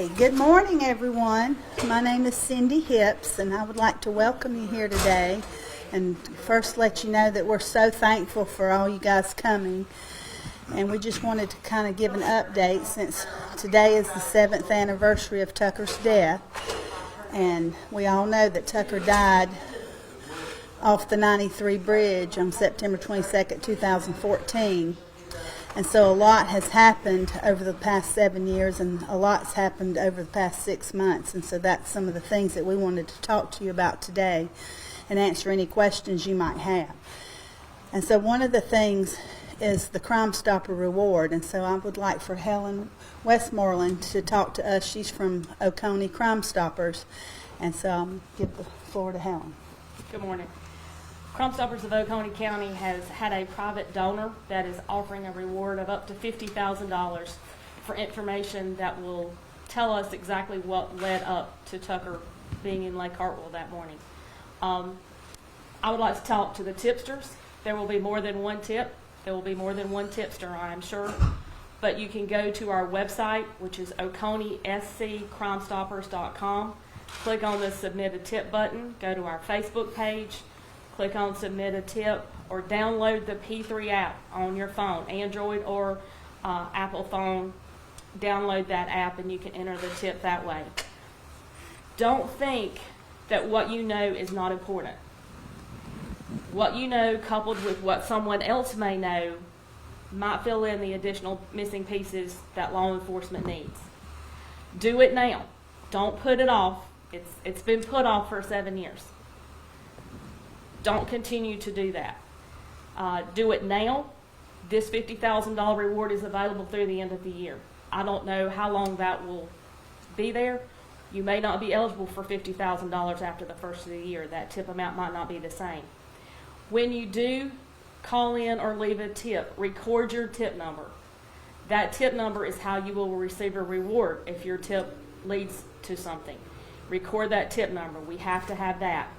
Okay, good morning everyone. My name is Cindy Hips and I would like to welcome you here today and first let you know that we're so thankful for all you guys coming, and we just wanted to kind of give an update since today is the 7th anniversary of Tucker's death, and we all know that Tucker died off the 93 bridge on September 22nd, 2014. And so a lot has happened over the past 7 years, and a lot's happened over the past 6 months. And so that's some of the things that we wanted to talk to you about today and answer any questions you might have. And so one of the things is the Crime Stopper Reward. And so I would like for Helen Westmoreland to talk to us. She's from Oconee Crime Stoppers. And so I'll give the floor to Helen. Good morning. Crime Stoppers of Oconee County has had a private donor that is offering a reward of up to $50,000 for information that will tell us exactly what led up to Tucker being in Lake Hartwell that morning. I would like to talk to the tipsters. There will be more than one tip. There will be more than one tipster, I am sure. But you can go to our website, which is OconeeSCCrimestoppers.com. Click on the Submit a Tip button. Go to our Facebook page. Click on Submit a Tip, or download the P3 app on your phone, Android or Apple phone. Download that app and you can enter the tip that way. Don't think that what you know is not important. What you know, coupled with what someone else may know, might fill in the additional missing pieces that law enforcement needs. Do it now. Don't put it off. It's been put off for 7 years. Don't continue to do that. Do it now. This $50,000 reward is available through the end of the year. I don't know how long that will be there. You may not be eligible for $50,000 after the first of the year. That tip amount might not be the same. When you do call in or leave a tip, record your tip number. That tip number is how you will receive a reward if your tip leads to something. Record that tip number. We have to have that.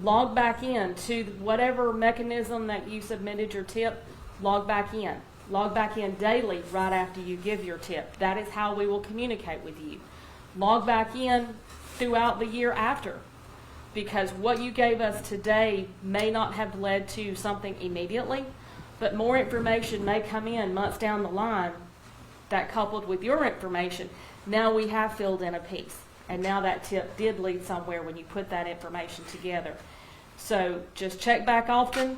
Log back in to whatever mechanism that you submitted your tip. Log back in. Log back in daily right after you give your tip. That is how we will communicate with you. Log back in throughout the year after, because what you gave us today may not have led to something immediately, but more information may come in months down the line that, coupled with your information, now we have filled in a piece. And now that tip did lead somewhere when you put that information together. So just check back often,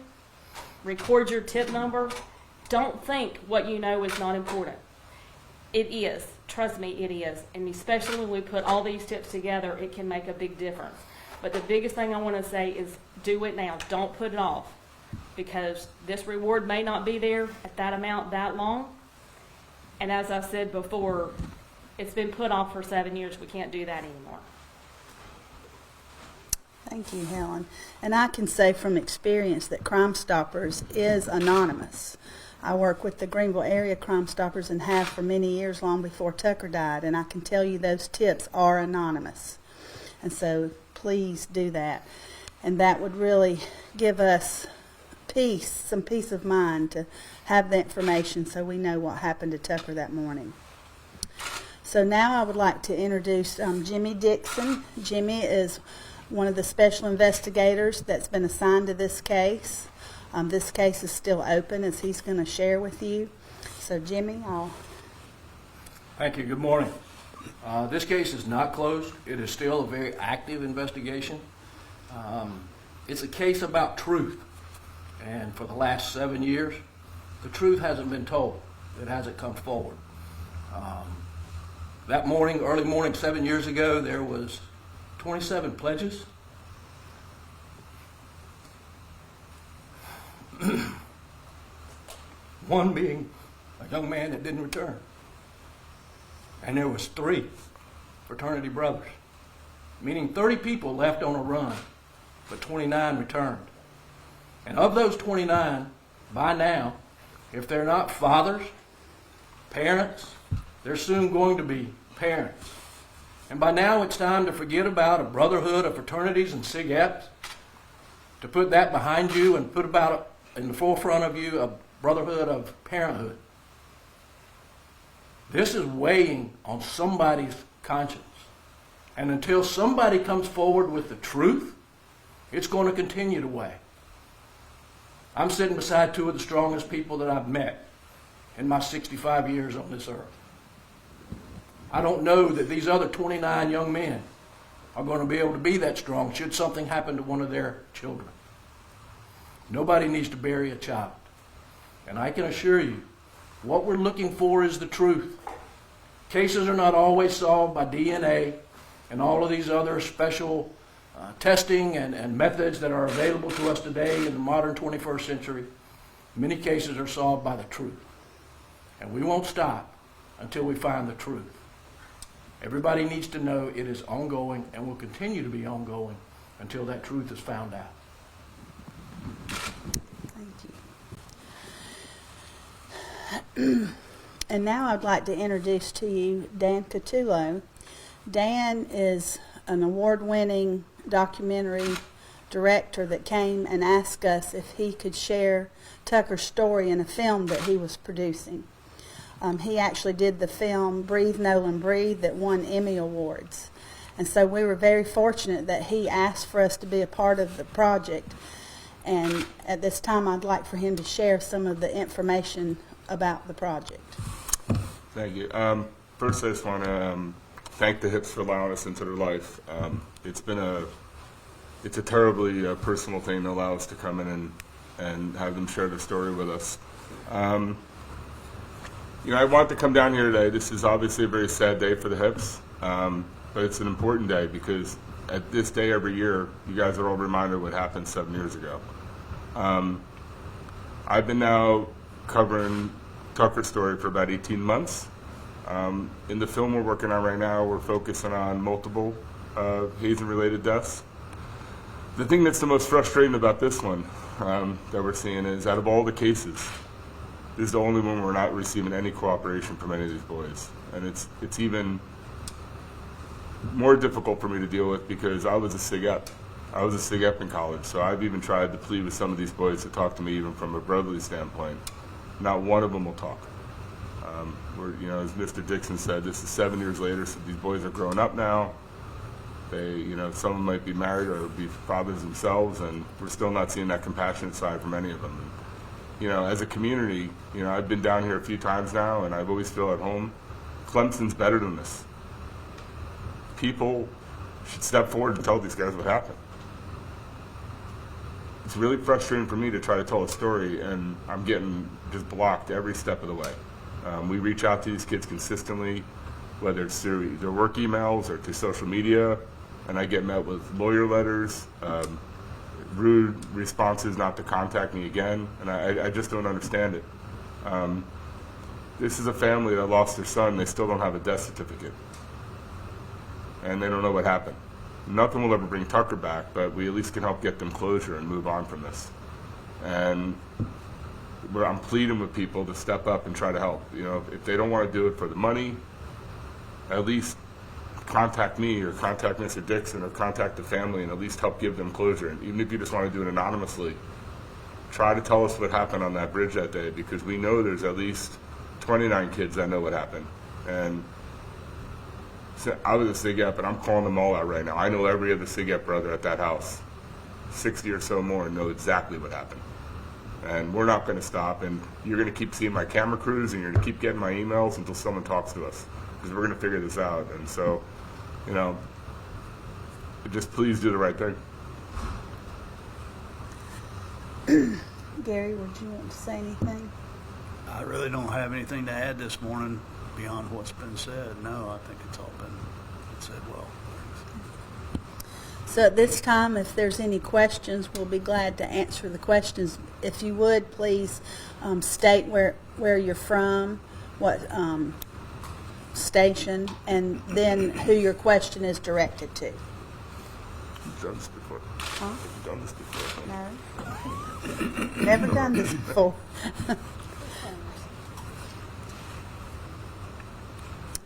record your tip number. Don't think what you know is not important. It is. Trust me, it is. And especially when we put all these tips together, it can make a big difference. But the biggest thing I want to say is do it now. Don't put it off, because this reward may not be there at that amount that long. And as I said before, it's been put off for 7 years. We can't do that anymore. Thank you, Helen. And I can say from experience that Crime Stoppers is anonymous. I work with the Greenville area Crime Stoppers and have for many years, long before Tucker died, and I can tell you those tips are anonymous. And so please do that. And that would really give us peace, some peace of mind to have the information so we know what happened to Tucker that morning. So now I would like to introduce Jimmy Dixon. Jimmy is one of the special investigators that's been assigned to this case. This case is still open, as he's going to share with you. So Jimmy, Thank you. Good morning. This case is not closed. It is still a very active investigation. It's a case about truth. And for the last 7 years, the truth hasn't been told. It hasn't come forward. That morning, early morning, 7 years ago, there was 27 pledges. One being a young man that didn't return. And there was 3 fraternity brothers, meaning 30 people left on a run, but 29 returned. And of those 29, by now, if they're not fathers, parents, they're soon going to be parents. And by now it's time to forget about a brotherhood of fraternities and SIG-EPs, to put that behind you and put about in the forefront of you a brotherhood of parenthood. This is weighing on somebody's conscience. And until somebody comes forward with the truth, it's going to continue to weigh. I'm sitting beside two of the strongest people that I've met in my 65 years on this earth. I don't know that these other 29 young men are going to be able to be that strong should something happen to one of their children. Nobody needs to bury a child. And I can assure you, what we're looking for is the truth. Cases are not always solved by DNA and all of these other special testing and methods that are available to us today in the modern 21st century. Many cases are solved by the truth. And we won't stop until we find the truth. Everybody needs to know it is ongoing and will continue to be ongoing until that truth is found out. Thank you. And now I'd like to introduce to you Dan Catullo. Dan is an award-winning documentary director that came and asked us if he could share Tucker's story in a film that he was producing. He actually did the film Breathe, Nolan, Breathe that won Emmy Awards. And so we were very fortunate that he asked for us to be a part of the project. And at this time, I'd like for him to share some of the information about the project. Thank you. First, I just want to thank the Hips for allowing us into their life. It's a terribly personal thing to allow us to come in and have them share their story with us. I want to come down here today. This is obviously a very sad day for the Hips, but it's an important day because at this day every year, you guys are all reminded of what happened 7 years ago. I've been now covering Tucker's story for about 18 months. In the film we're working on right now, we're focusing on multiple hazing-related deaths. The thing that's the most frustrating about this one that we're seeing is out of all the cases, this is the only one we're not receiving any cooperation from any of these boys. And it's even more difficult for me to deal with because I was a SIG-Ep. I was a SIG-Ep in college, so I've even tried to plead with some of these boys to talk to me even from a brotherly standpoint. Not one of them will talk. As Mr. Dixon said, this is 7 years later, so these boys are grown up now. They, some of them might be married or be fathers themselves, and we're still not seeing that compassionate side from any of them. And, as a community, I've been down here a few times now, and I've always feel at home. Clemson's better than this. People should step forward and tell these guys what happened. It's really frustrating for me to try to tell a story, and I'm getting just blocked every step of the way. We reach out to these kids consistently, whether it's through their work emails or through social media, and I get met with lawyer letters, rude responses not to contact me again, and I just don't understand it. This is a family that lost their son. They still don't have a death certificate, and they don't know what happened. Nothing will ever bring Tucker back, but we at least can help get them closure and move on from this. And I'm pleading with people to step up and try to help. If they don't want to do it for the money, at least contact me or contact Mr. Dixon or contact the family and at least help give them closure. And even if you just want to do it anonymously, try to tell us what happened on that bridge that day, because we know there's at least 29 kids that know what happened. And so I was a SIG-Ep, and I'm calling them all out right now. I know every other SIG-Ep brother at that house, 60 or so more, know exactly what happened. And we're not going to stop, and you're going to keep seeing my camera crews, and you're going to keep getting my emails until someone talks to us, because we're going to figure this out. And so, just please do the right thing. Gary, would you want to say anything? I really don't have anything to add this morning beyond what's been said. No, I think it's all been said well. So at this time, if there's any questions, we'll be glad to answer the questions. If you would, please state where you're from, what station, and then who your question is directed to. You've done this before. Huh? You've done this before. No. Never done this before.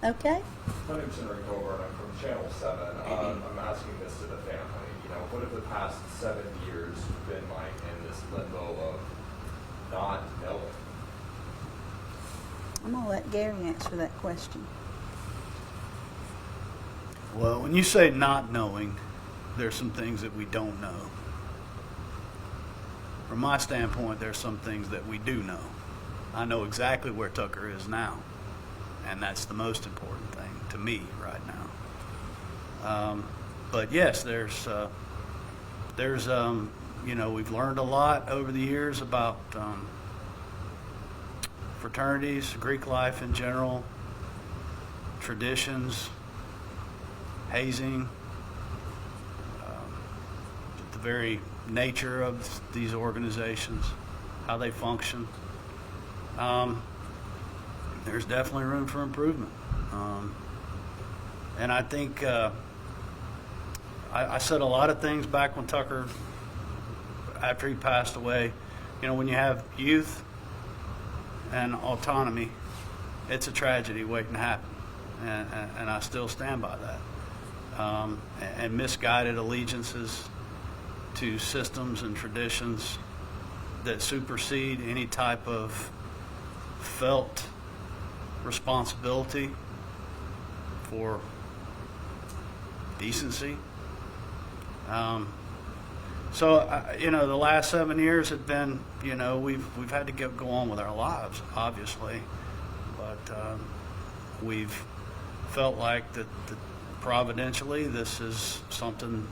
Okay. My name's Henry Colbert. I'm from Channel 7. I'm asking this to the family. What have the past 7 years been like in this limbo of not knowing? I'm going to let Gary answer that question. Well, when you say not knowing, there's some things that we don't know. From my standpoint, there's some things that we do know. I know exactly where Tucker is now, and that's the most important thing to me right now. But yes, there's we've learned a lot over the years about fraternities, Greek life in general, traditions, hazing, the very nature of these organizations, how they function. There's definitely room for improvement. And I think I said a lot of things back when Tucker, after he passed away. You know, when you have youth and autonomy, it's a tragedy waiting to happen. And I still stand by that. And misguided allegiances to systems and traditions that supersede any type of felt responsibility for decency. The last 7 years have been, we've had to go on with our lives, obviously, but we've felt like that providentially this is some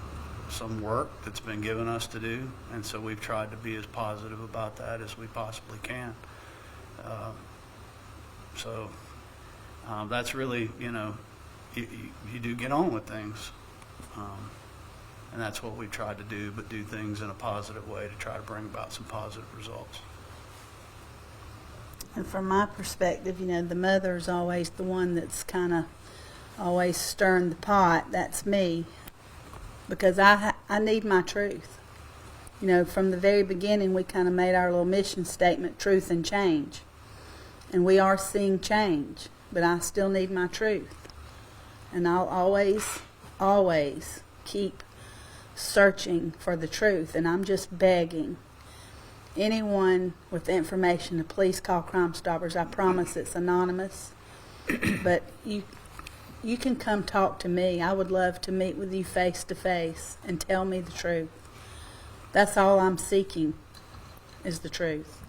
work that's been given us to do, and so we've tried to be as positive about that as we possibly can. That's really, you do get on with things, and that's what we've tried to do, but do things in a positive way to try to bring about some positive results. And from my perspective, the mother's always the one that's kind of always stirring the pot. That's me, because I need my truth. From the very beginning, we kind of made our little mission statement, truth and change. And we are seeing change, but I still need my truth. And I'll always keep searching for the truth. And I'm just begging anyone with information to please call Crime Stoppers. I promise it's anonymous. But you can come talk to me. I would love to meet with you face to face and tell me the truth. That's all I'm seeking, is the truth.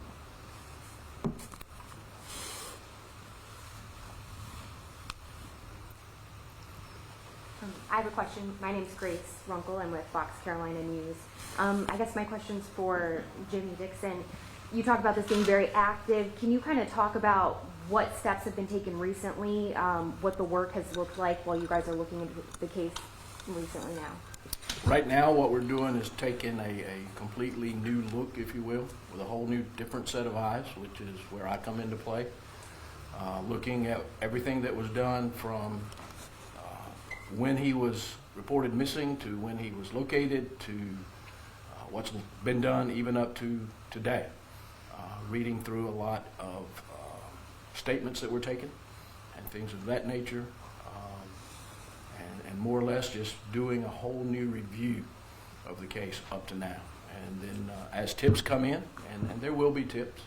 I have a question. My name's Grace Runkle. I'm with Fox Carolina News. I guess my question's for Jimmy Dixon. You talk about this being very active. Can you kind of talk about what steps have been taken recently, what the work has looked like while you guys are looking into the case recently now? Right now, what we're doing is taking a completely new look, if you will, with a whole new different set of eyes, which is where I come into play. Looking at everything that was done from when he was reported missing to when he was located to what's been done even up to today. Reading through a lot of statements that were taken and things of that nature, and more or less just doing a whole new review of the case up to now. And then as tips come in, and there will be tips,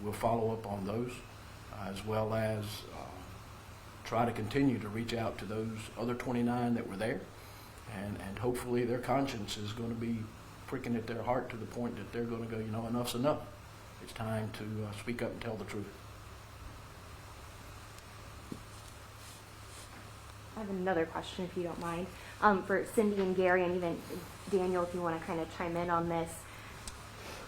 we'll follow up on those, as well as try to continue to reach out to those other 29 that were there, and hopefully their conscience is going to be pricking at their heart to the point that they're going to go, enough's enough. It's time to speak up and tell the truth. I have another question, if you don't mind, for Cindy and Gary, and even Daniel, if you want to kind of chime in on this.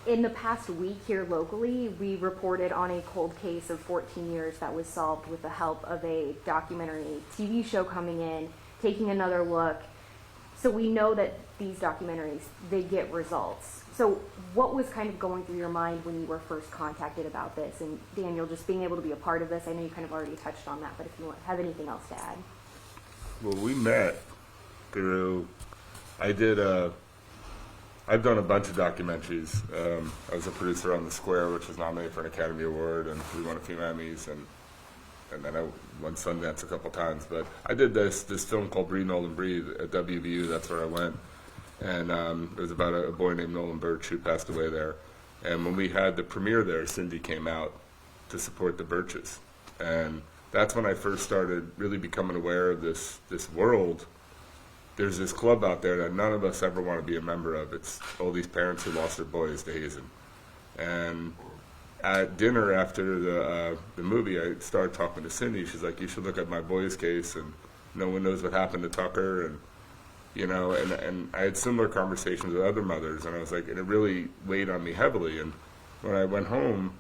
In the past week here locally, we reported on a cold case of 14 years that was solved with the help of a documentary TV show coming in, taking another look. So we know that these documentaries, they get results. So what was kind of going through your mind when you were first contacted about this? And Daniel, just being able to be a part of this, I know you kind of already touched on that, but if you have anything else to add. Well, we met through, I've done a bunch of documentaries. I was a producer on The Square, which was nominated for an Academy Award, and we won a few Emmys, and then I won Sundance a couple times. But I did this film called Breathe, Nolan Breathe at WVU. That's where I went. And it was about a boy named Nolan Birch who passed away there. And when we had the premiere there, Cindy came out to support the Birches. And that's when I first started really becoming aware of this world. There's this club out there that none of us ever want to be a member of. It's all these parents who lost their boys to hazing. And at dinner after the movie, I started talking to Cindy. She's like, you should look at my boys' case, and no one knows what happened to Tucker. And you know, and I had similar conversations with other mothers, and I was like, and it really weighed on me heavily. And when I went home,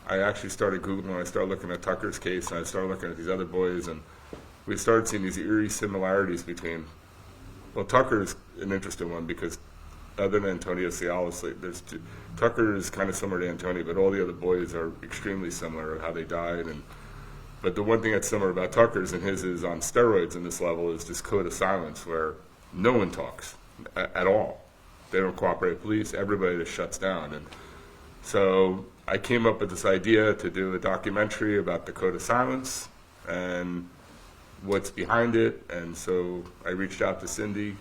I actually started Googling, I started looking at Tucker's case, and I started looking at these other boys, and we started seeing these eerie similarities between, well, Tucker's an interesting one because other than Antonio Cialis, Tucker is kind of similar to Antonio, but all the other boys are extremely similar of how they died. But the one thing that's similar about Tucker's, and his is on steroids in this level, is this code of silence where no one talks at all. They don't cooperate with police. Everybody just shuts down. And so I came up with this idea to do a documentary about the code of silence and what's behind it. And so I reached out to Cindy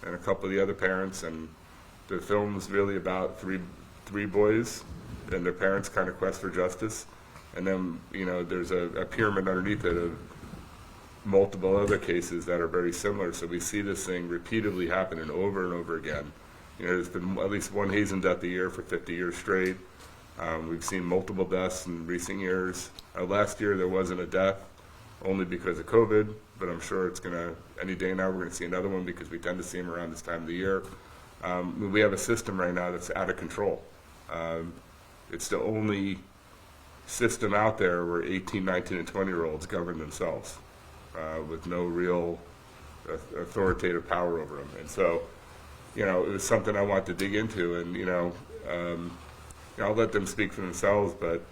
and a couple of the other parents, and the film was really about three boys and their parents' kind of quest for justice. And then, you know, there's a pyramid underneath it of multiple other cases that are very similar. So we see this thing repeatedly happening over and over again. You know, there's been at least one hazing death a year for 50 years straight. We've seen multiple deaths in recent years. Last year there wasn't a death, only because of COVID, but I'm sure it's gonna, any day now we're gonna see another one because we tend to see them around this time of the year. We have a system right now that's out of control. It's the only system out there where 18, 19, and 20-year-olds govern themselves with no real authoritative power over them. And so, you know, it was something I wanted to dig into, and, you know, I'll let them speak for themselves, but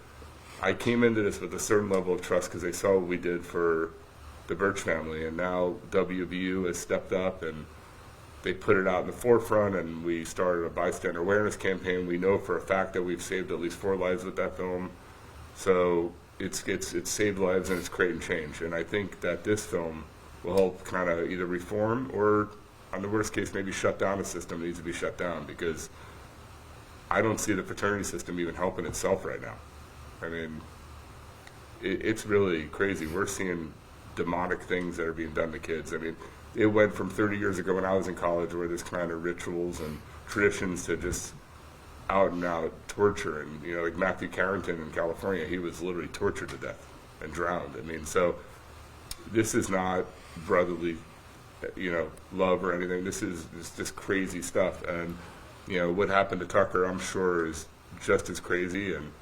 I came into this with a certain level of trust because they saw what we did for the Birch family, and now WVU has stepped up and they put it out in the forefront, and we started a bystander awareness campaign. We know for a fact that we've saved at least 4 lives with that film. So it's saved lives and it's creating change. And I think that this film will help kind of either reform or, on the worst case, maybe shut down a system that needs to be shut down, because I don't see the fraternity system even helping itself right now. I mean, it's really crazy. We're seeing demonic things that are being done to kids. I mean, it went from 30 years ago when I was in college where there's kind of rituals and traditions to just out and out torture. And, you know, like Matthew Carrington in California, he was literally tortured to death and drowned. I mean, so this is not brotherly, you know, love or anything. This is just crazy stuff. And, you know, what happened to Tucker, I'm sure, is just as crazy. And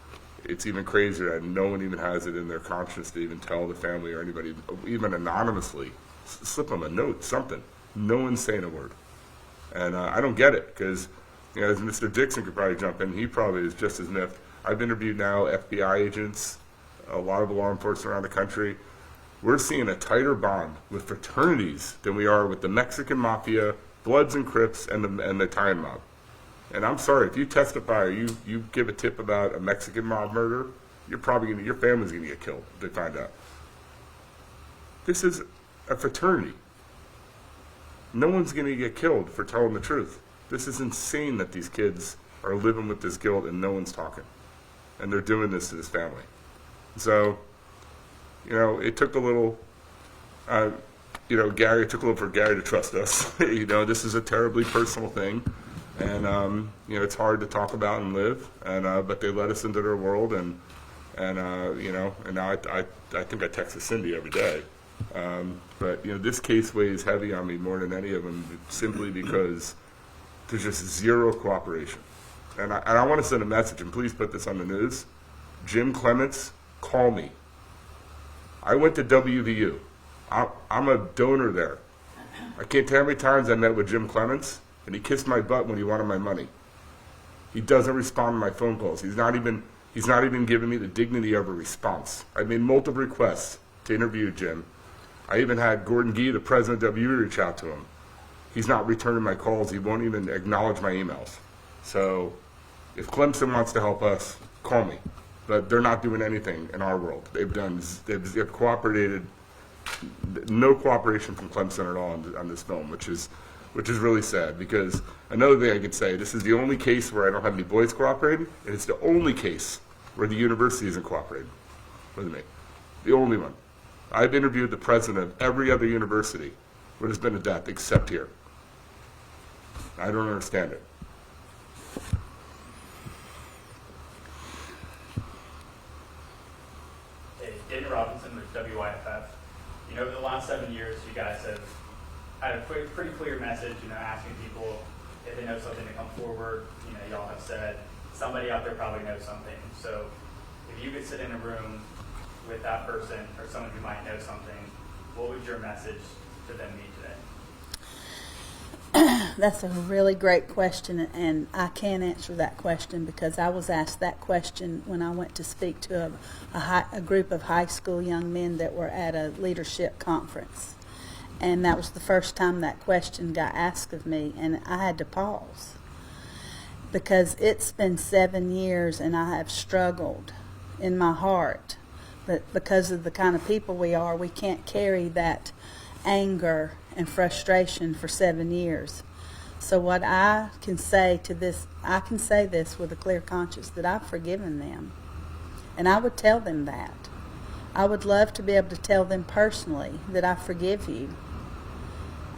it's even crazier that no one even has it in their conscience to even tell the family or anybody, even anonymously, slip them a note, something. No one's saying a word. And I don't get it, because, you know, as Mr. Dixon could probably jump in, he probably is just as miffed. I've interviewed now FBI agents, a lot of law enforcement around the country. We're seeing a tighter bond with fraternities than we are with the Mexican Mafia, Bloods and Crips, and the Italian mob. And I'm sorry, if you testify or you give a tip about a Mexican mob murder, you're probably gonna, your family's gonna get killed if they find out. This is a fraternity. No one's gonna get killed for telling the truth. This is insane that these kids are living with this guilt and no one's talking. And they're doing this to this family. So, you know, it took a little, you know, it took a little for Gary to trust us. You know, this is a terribly personal thing. And, you know, it's hard to talk about and live. And, but they let us into their world. And you know, and now I think I text Cindy every day. But, you know, this case weighs heavy on me more than any of them, simply because there's just zero cooperation. And I want to send a message, and please put this on the news. Jim Clements, call me. I went to WVU. I'm a donor there. I can't tell how many times I met with Jim Clements, and he kissed my butt when he wanted my money. He doesn't respond to my phone calls. He's not even giving me the dignity of a response. I made multiple requests to interview Jim. I even had Gordon Gee, the president of WVU, reach out to him. He's not returning my calls. He won't even acknowledge my emails. So if Clemson wants to help us, call me. But they're not doing anything in our world. They've cooperated, no cooperation from Clemson at all on this film, which is really sad, because another thing I could say, this is the only case where I don't have any boys cooperating, and it's the only case where the university isn't cooperating with me. The only one. I've interviewed the president of every other university where there's been a death except here. I don't understand it. Hey, Daniel Robinson with WYFF. You know, over the last 7 years, you guys have had a pretty clear message, asking people if they know something to come forward. Y'all have said somebody out there probably knows something. So if you could sit in a room with that person or someone who might know something, what would your message to them be today? That's a really great question, and I can't answer that question because I was asked that question when I went to speak to a group of high school young men that were at a leadership conference. And that was the first time that question got asked of me, and I had to pause because it's been 7 years and I have struggled in my heart. But because of the kind of people we are, we can't carry that anger and frustration for 7 years. So what I can say to this, I can say this with a clear conscience, that I've forgiven them. And I would tell them that. I would love to be able to tell them personally that I forgive you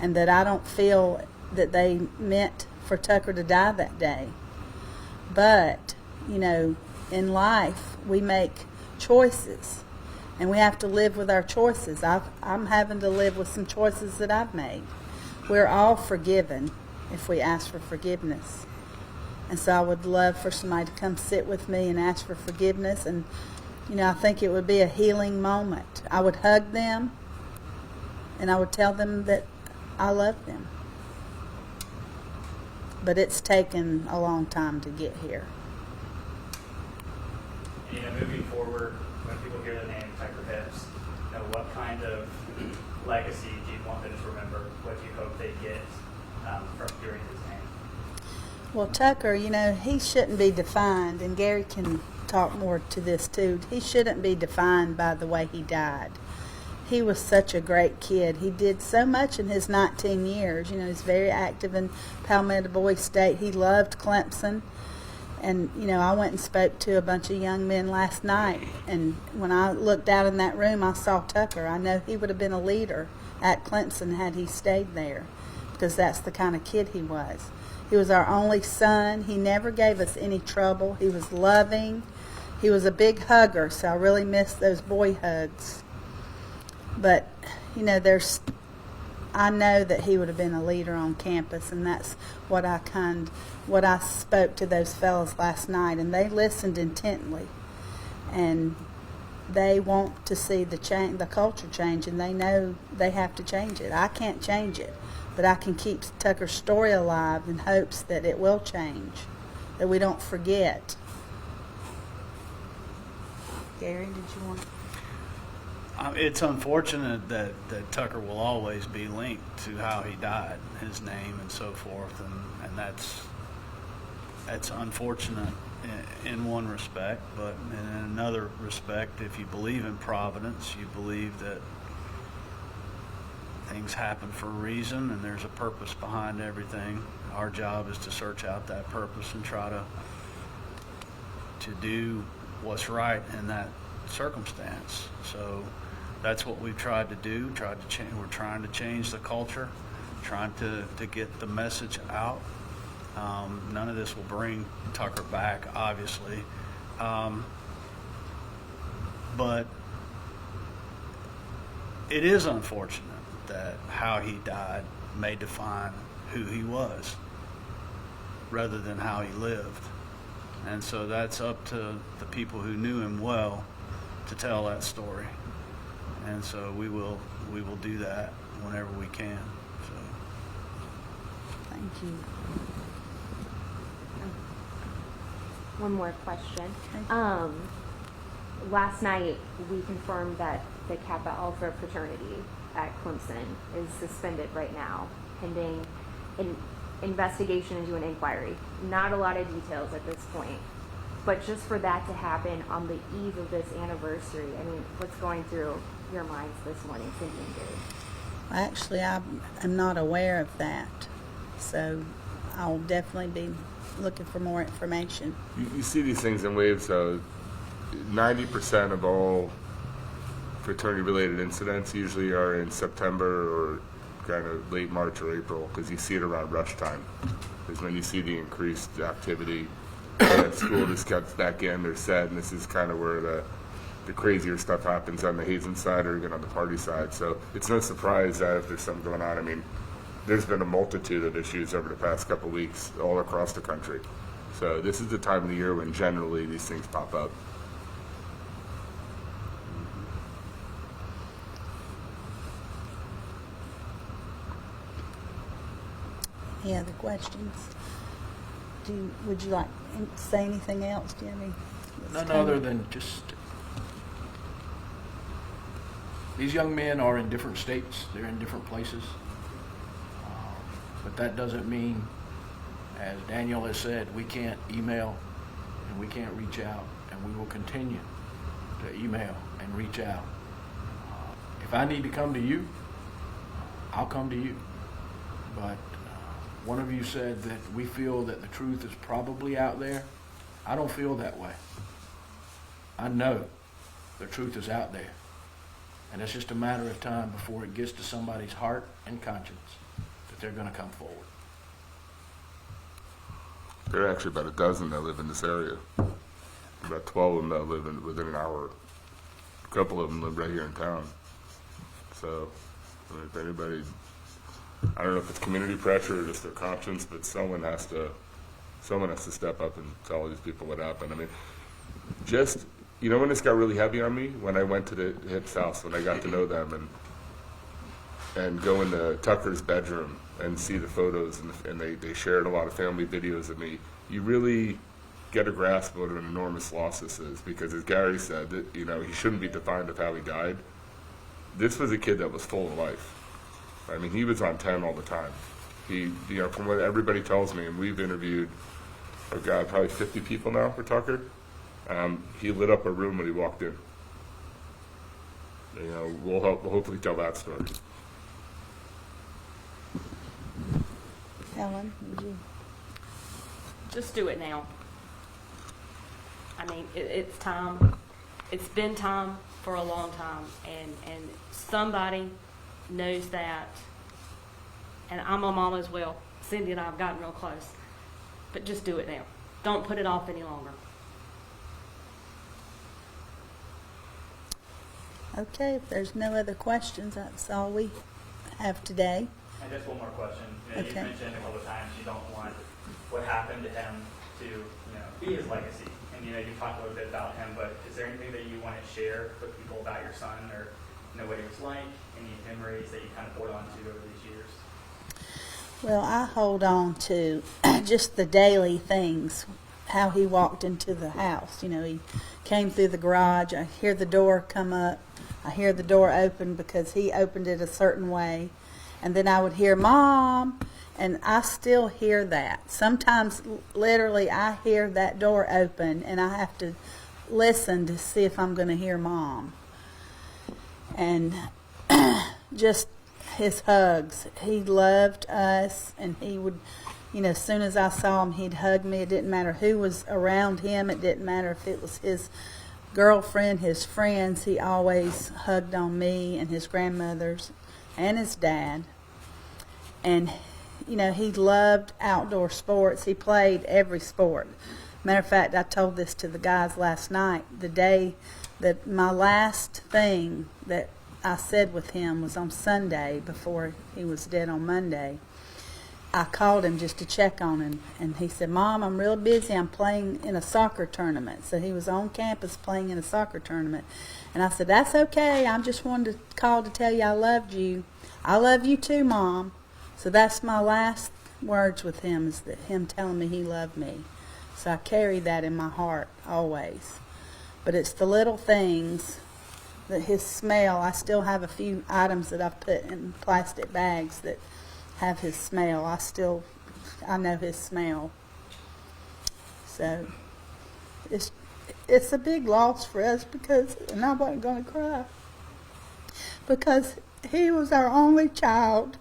and that I don't feel that they meant for Tucker to die that day. But, in life, we make choices. And we have to live with our choices. I'm having to live with some choices that I've made. We're all forgiven if we ask for forgiveness. And so I would love for somebody to come sit with me and ask for forgiveness. And, I think it would be a healing moment. I would hug them and I would tell them that I love them. But it's taken a long time to get here. Moving forward, when people hear the name Tucker Hips, what kind of legacy do you want them to remember? What do you hope they get from hearing his name? Well, Tucker, he shouldn't be defined, and Gary can talk more to this too. He shouldn't be defined by the way he died. He was such a great kid. He did so much in his 19 years. He's very active in Palmetto Boys State. He loved Clemson. And, I went and spoke to a bunch of young men last night. And when I looked out in that room, I saw Tucker. I know he would have been a leader at Clemson had he stayed there, because that's the kind of kid he was. He was our only son. He never gave us any trouble. He was loving. He was a big hugger, so I really miss those boy hugs. But, I know that he would have been a leader on campus, and that's what I spoke to those fellows last night, and they listened intently, and they want to see the culture change, and they know they have to change it. I can't change it, but I can keep Tucker's story alive in hopes that it will change, that we don't forget. Gary, did you want to? It's unfortunate that Tucker will always be linked to how he died, his name and so forth, and that's unfortunate in one respect, but in another respect, if you believe in providence, you believe that things happen for a reason and there's a purpose behind everything. Our job is to search out that purpose and try to do what's right in that circumstance. So that's what we've tried to do. We're trying to change the culture, trying to get the message out. None of this will bring Tucker back, obviously, but it is unfortunate that how he died may define who he was rather than how he lived. And so that's up to the people who knew him well to tell that story. And so we will do that whenever we can. So. Thank you. One more question. Okay. Last night we confirmed that the Kappa Alpha fraternity at Clemson is suspended right now, pending an investigation into an inquiry. Not a lot of details at this point, but just for that to happen on the eve of this anniversary, what's going through your minds this morning, Cindy and Gary? Actually, I'm not aware of that, so I'll definitely be looking for more information. You see these things in waves, though. 90% of all fraternity-related incidents usually are in September or kind of late March or April, because you see it around rush time, is when you see the increased activity. And school just gets back in, they're set, and this is kind of where the crazier stuff happens on the hazing side or even on the party side. So it's no surprise that if there's something going on, I mean, there's been a multitude of issues over the past couple of weeks all across the country. So this is the time of the year when generally these things pop up. Any other questions? Would you like to say anything else, Jimmy? None other than just, these young men are in different states, they're in different places. But that doesn't mean, as Daniel has said, we can't email and we can't reach out, and we will continue to email and reach out. If I need to come to you, I'll come to you. But one of you said that we feel that the truth is probably out there. I don't feel that way. I know the truth is out there. And it's just a matter of time before it gets to somebody's heart and conscience that they're going to come forward. There are actually about a dozen that live in this area. About 12 of them that live within an hour. A couple of them live right here in town. So, I mean, if anybody, I don't know if it's community pressure or just their conscience, but someone has to step up and tell these people what happened. I mean, just, you know when this got really heavy on me? When I went to the Hips house, when I got to know them and go into Tucker's bedroom and see the photos, and they shared a lot of family videos of me. You really get a grasp of what an enormous loss this is, because as Gary said, that, you know, he shouldn't be defined of how he died. This was a kid that was full of life. I mean, he was on 10 all the time. He, you know, from what everybody tells me, and we've interviewed, oh God, probably 50 people now for Tucker. He lit up a room when he walked in. You know, we'll hopefully tell that story. Helen, would you? Just do it now. I mean, it's time. It's been time for a long time, and somebody knows that. And I'm a mom as well. Cindy and I have gotten real close. But just do it now. Don't put it off any longer. Okay, if there's no other questions, that's all we have today. And just one more question. You know, Okay. you mentioned a couple of times you don't want what happened to him to, you know, be his legacy. And you know, you talked a little bit about him, but is there anything that you want to share with people about your son, or you know what he was like, any memories that you kind of hold on to over these years? Well, I hold on to just the daily things, how he walked into the house. You know, he came through the garage. I hear the door come up. I hear the door open because he opened it a certain way. And then I would hear, Mom, and I still hear that. Sometimes, literally, I hear that door open, and I have to listen to see if I'm going to hear Mom. And just his hugs. He loved us, and he would, you know, as soon as I saw him, he'd hug me. It didn't matter who was around him. It didn't matter if it was his girlfriend, his friends. He always hugged on me and his grandmothers and his dad. And, you know, he loved outdoor sports. He played every sport. Matter of fact, I told this to the guys last night. The day that my last thing that I said with him was on Sunday before he was dead on Monday. I called him just to check on him, and he said, Mom, I'm real busy. I'm playing in a soccer tournament. So he was on campus playing in a soccer tournament. And I said, that's okay. I just wanted to call to tell you I loved you. I love you too, Mom. So that's my last words with him, is that him telling me he loved me. So I carry that in my heart always. But it's the little things, that his smell. I still have a few items that I've put in plastic bags that have his smell. I know his smell. So it's a big loss for us, because, and I wasn't going to cry, because he was our only child,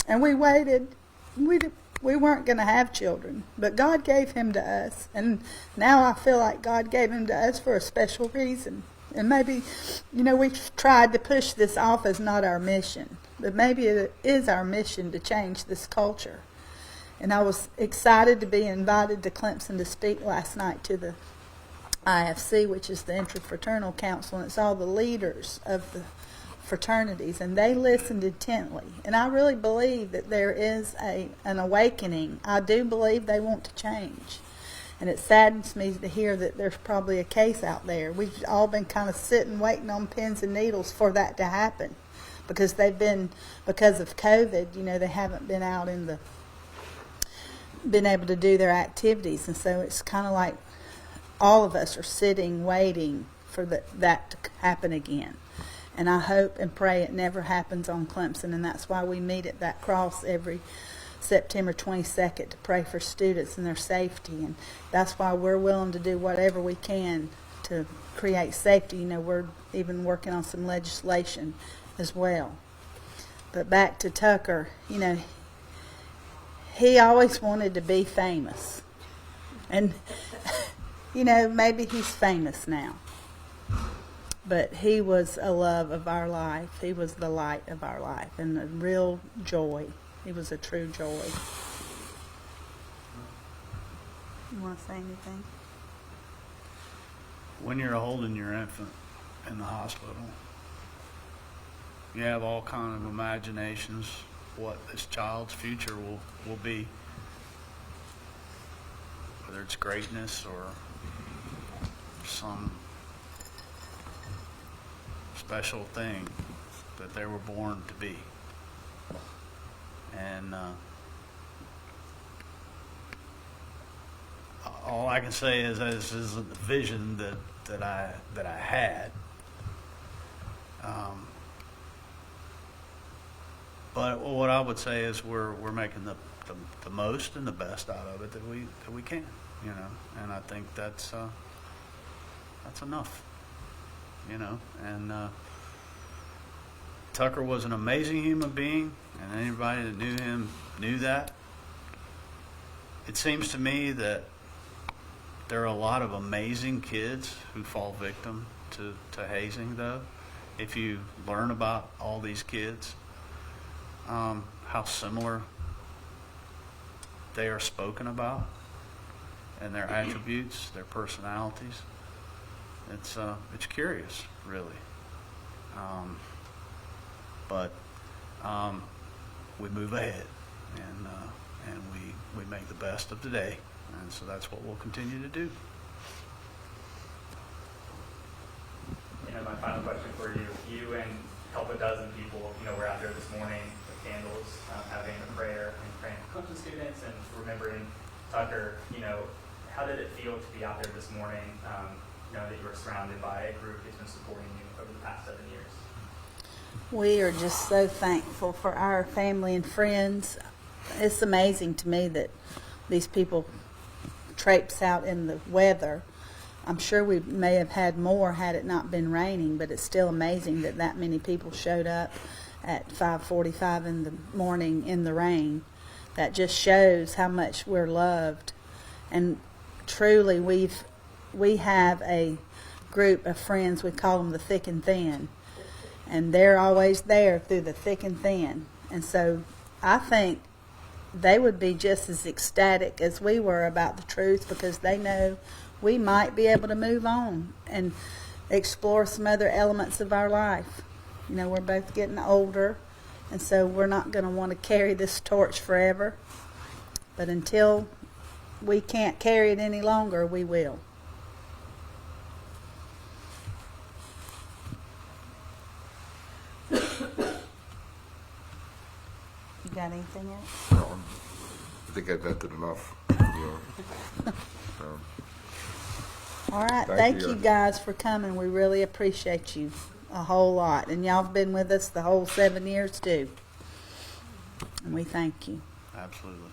and we waited. We weren't going to have children, but God gave him to us, and now I feel like God gave him to us for a special reason. And maybe, we've tried to push this off as not our mission, but maybe it is our mission to change this culture. And I was excited to be invited to Clemson to speak last night to the IFC, which is the Interfraternal Council, and it's all the leaders of the fraternities, and they listened intently. And I really believe that there is an awakening. I do believe they want to change. And it saddens me to hear that there's probably a case out there. We've all been kind of sitting, waiting on pins and needles for that to happen, because because of COVID, they haven't been out been able to do their activities. And so it's kind of like all of us are sitting, waiting for that to happen again. And I hope and pray it never happens on Clemson, and that's why we meet at that cross every September 22nd to pray for students and their safety. And that's why we're willing to do whatever we can to create safety. We're even working on some legislation as well. But back to Tucker, he always wanted to be famous. And, maybe he's famous now. But he was a love of our life. He was the light of our life and a real joy. He was a true joy. You want to say anything? When you're holding your infant in the hospital, you have all kind of imaginations what this child's future will be. Whether it's greatness or some special thing that they were born to be. And all I can say is this is the vision that I had. But what I would say is we're making the most and the best out of it that we can, and I think that's enough, and Tucker was an amazing human being, and anybody that knew him knew that. It seems to me that there are a lot of amazing kids who fall victim to hazing, though. If you learn about all these kids, how similar they are spoken about, and their attributes, their personalities, it's curious, really. But we move ahead, and we make the best of today, and so that's what we'll continue to do. My final question for you. You and a couple dozen people, were out there this morning with candles, having a prayer and praying for Clemson students and remembering Tucker. How did it feel to be out there this morning, knowing that you were surrounded by a group that's been supporting you over the past 7 years? We are just so thankful for our family and friends. It's amazing to me that these people traipse out in the weather. I'm sure we may have had more had it not been raining, but it's still amazing that many people showed up at 5:45 in the morning in the rain. That just shows how much we're loved. And truly, we have a group of friends, we call them the thick and thin. And they're always there through the thick and thin. And so I think they would be just as ecstatic as we were about the truth, because they know we might be able to move on and explore some other elements of our life. We're both getting older, and so we're not going to want to carry this torch forever. But until we can't carry it any longer, we will. You got anything else? No, I think I vented enough. All right. Thank Thank you you. guys for coming. We really appreciate you a whole lot. And y'all have been with us the whole 7 years too. And we thank you. Absolutely.